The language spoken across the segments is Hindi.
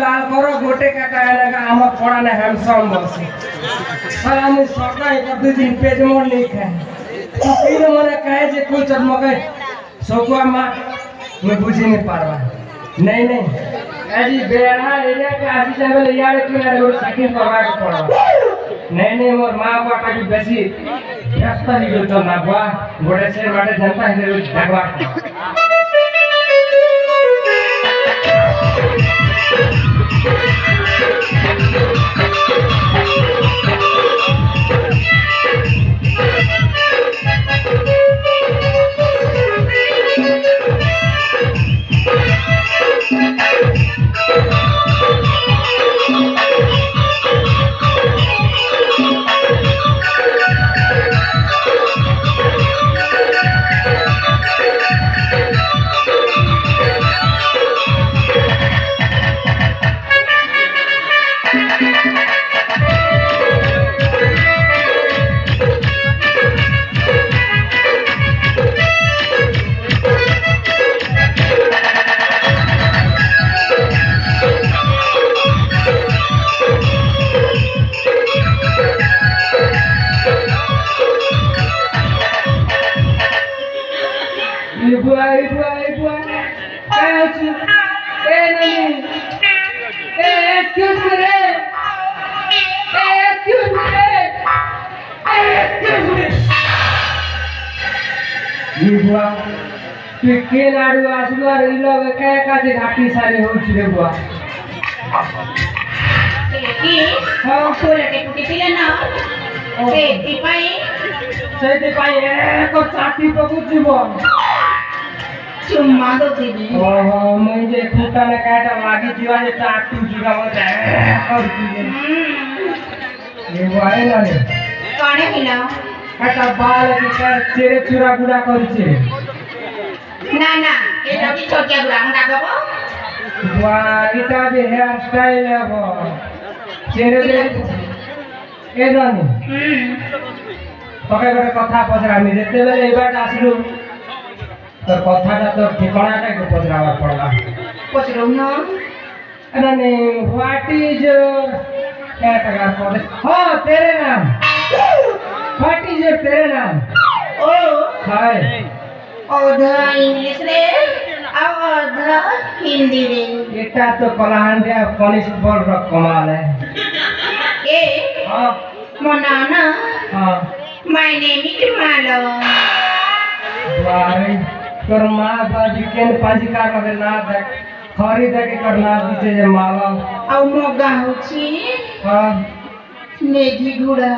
লাল করো গোটে কাটা এলাকা আমার পড়ানো হ্যান্ডসাম বসে আর আমি সকাল প্রতিদিন পেট মোড় নেই খাই फिर मोरे कहे जे कोई चटमके सोकुआ मां मैं बुझी नहीं पारवा नहीं नहीं ऐसी बेड़ा एरिया के आसी जावे यार के यार वो सेटिंग करवा के पड़वा नहीं नहीं मोर मां बापा की बेसी रास्ता ही जो ना बुआ गोड़े से माटे जनता है भगवा Ibu, excuse me, Ibu, তুই কে নাড়ু আসলো আর এই লোক একা কাজে ঘাটি সারি হচ্ছে রে বুয়া কি ছোলাকে কুটিছিলে না সেইপাই এক চাটি প্রভু জীবন চুম্মা তো দিবি ওহো মই যে ফুটানে কাটা লাগি দিবা যে চাটু জুড়া মতে করছি এ ভাই না রে কানে হিলা একটা বাল কি চেরে চুরা গুড়া করছে না না এটা কি ছোটিয়া গুড়া মুটা দেবো বাহ এটা যে হেয়ার স্টাইল হবো চেরে দে এ জানি তোকে ଗୋଟେ କଥା ପଚରାମି ଯେତେବେଳେ ଏଇବାଟ ଆସିଲୁ তোর কথাটা তোর ঠিকানাটা একটু পচরাবার পড়লা পচরুনা अरे व्हाट इज क्या टका पड़े हाँ तेरे नाम व्हाट इज तेरे नाम ओ हाय आधा इंग्लिश रे आधा हिंदी रे এটা তো কলাহান্ডিয়া কনস্টেবল র কমাল है ए हाँ मोनाना हाँ माय नेम इज मालो भाई তোর মা বাজি কেন পাঁজিকার মধ্যে না দেখ খরি দেখে কর না দিছে যে মালা ଆଉ ମଗା ହଉଛି हाँ ନେଘି ଗୁଡା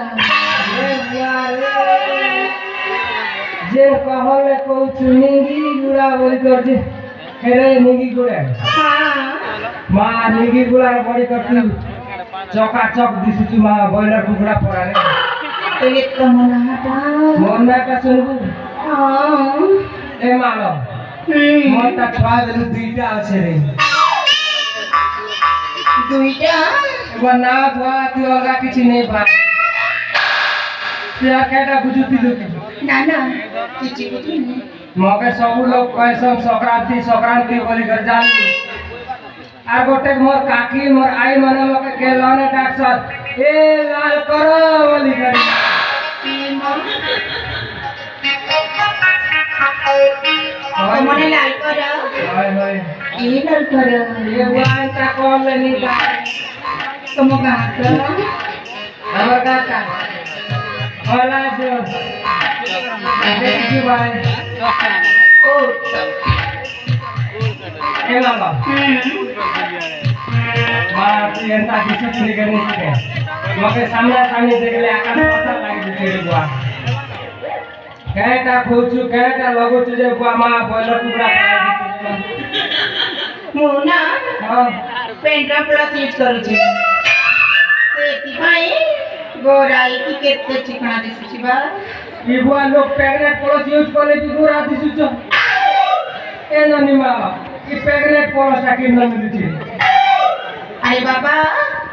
जे कहले कहू निगी गुड़ा बोली कर जे हेरे निगी गुड़ा ହଁ माँ निगी गुड़ा बड़ी करती चौका चौक दिसुची माँ बॉयलर कुकड़ा पड़ा रे ଏତେ ମନାଟା मोर ना का सुनबू ହଁ ए मालो मोर ता छुआ देलु दुईटा আছে रे ଦୁଇଟା एगो ना बुआ तू अलगा किछि नहीं बा ते केटा बुझुती लोके ନା ନା କିଛି ବୁଝୁନି मके सब लोग कैसन संक्रांति संक्रांति बोली कर जानी आर गोटे मोर काकी मोर आई मने मके गेलने डाक्टर ए लाल करो बोली कर મને લાલ કર हाय हाय એ લાલ કર ये वान ता कॉल लेनी बा તમો ગાત हमर काका होला जो देखी भाई ઓ ए मामा मां तू एंता किसी चीज करनी है मके सामने सामने देखले आकाश पता लागी दिते बुआ केटा खोचू केटा लगुचू जे बुआ मां बोलर टुकड़ा खाई ମୁଁ ନା हां ପେଣ୍ଟ ପ୍ଲସ୍ ୟୁଜ୍ କରୁଛି ସେଥିପାଇଁ ଗୋରା ହେଇକି କେତେ ଚିକଣା ଦିଶୁଛି ବା ई बुआ लोग पैकेट प्लस यूज करले की गोरा दिसुचो ए ननी मामा ई पैकेट प्लस टा किन मिलुची अरे बाबा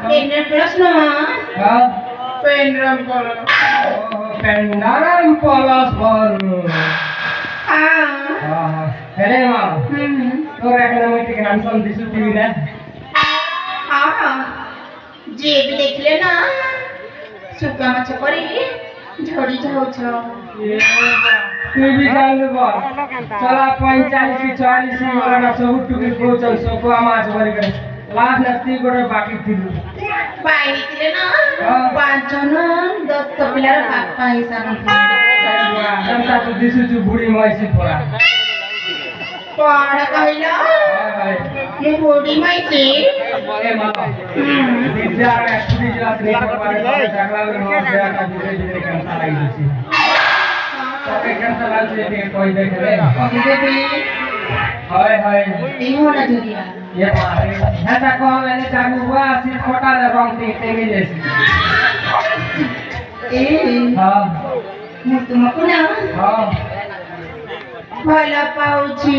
पेंट प्लस ना हां पेंड्रम करो पेंडारम प्लस बरू हाँ हां अरे मामा तो एकनोमेटिक हैंडसम दिसुची ना ଯିଏ ବି ଦେଖିଲେ ନା ଶୁଖା ମାଛ ପରି ଝଡି ଯାଉଛ। तू भी जान ले चला 45 40 वाला सब टुकी कोचन सब आमाज भरी करे लास्ट नती गोटे बाकी थिलु ବାଇ ହେଇଥିଲେ ନା 5 ଜଣ 10 ପିଲାର ବାପା ହିସାବ जनता तू दिसु छु बुढ़ी माइसी पड़ा କଣ କହିଲ ମୁଁ ବୁଢୀ ମାଇଛି ए मामा विद्या रे छुटी जला नहीं पारे जगला में हो गया का धीरे धीरे करता लगी छी तो करता लगी छे कोई देख ले हाय हाय এই হলা জুরিয়া ये मारे हेता को मैंने चाकू हुआ सिर कोटा रंग टेंगे जैसी ଏ हां ମୁଁ ତୁମକୁ ନା हां ଭଲ ପାଉଛି।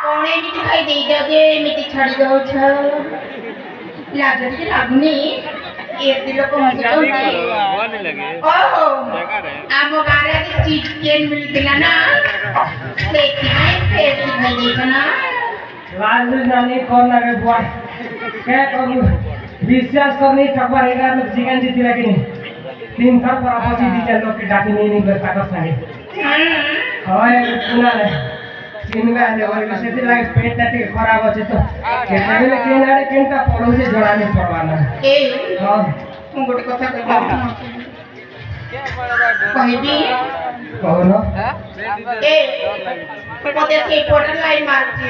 କଣ ଏମିତି ଖାଇ ଦେଇଛ ଯେ ଏମିତି ଛାଡ଼ି ଦଉଛ ଲାଜ ଟିକେ ଲାଗୁନି ଏତେ ଲୋକ ହସୁଛନ୍ତି। ଓହୋ ଆମ ଗାଁରେ ଆଜି ଚିକେନ ମିଳିଥିଲା ନା ସେଥିପାଇଁ ବେଶୀ ଖାଇ ଦେଇଛ ନା। लाज जानी कौन लगे बुआ क्या करूं विश्वास करनी ठगवा हेगा लोग चिकन जीती लेकिन 3 थर पर आपसी दी लोग के डाकी नहीं करता कर संगे हाय सुना ले चिनगा ले और से लाइक पेट टाटे खराब अछि तो केटा बेले केन आड़े केनटा पड़ो जे जणा नहीं पड़वाना ଏ हां ମୁଁ ଗୋଟେ କଥା କହିବି कहो ଏ ମତେ ସେଇ ପଟ ଲାଇନ୍ ମାରୁଛି।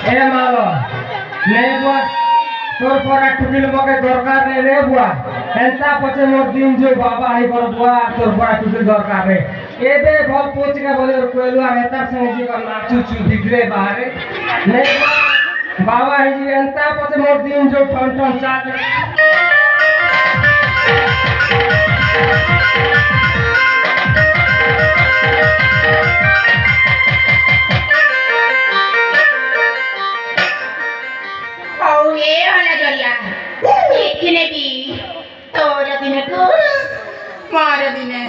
ए मालो नहीं बुआ तोर परा टुकिल मके दरकार नहीं रे बुआ एंता पछे मोर दिन जो बाबा आई कर बुआ तोर परा टुकिल दरकार रे एबे भल पोच के बोले कोइलु आ एता संगे जी कर नाचू चू बिगरे बाहरे नहीं बुआ बाबा आई जी एंता पछे मोर दिन जो ठन ठन चाट मार दिने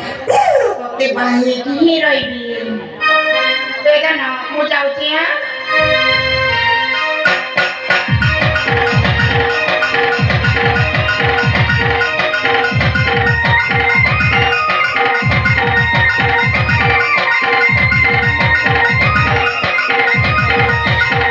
ते बाहर की ही रही भी देखा ना मुझे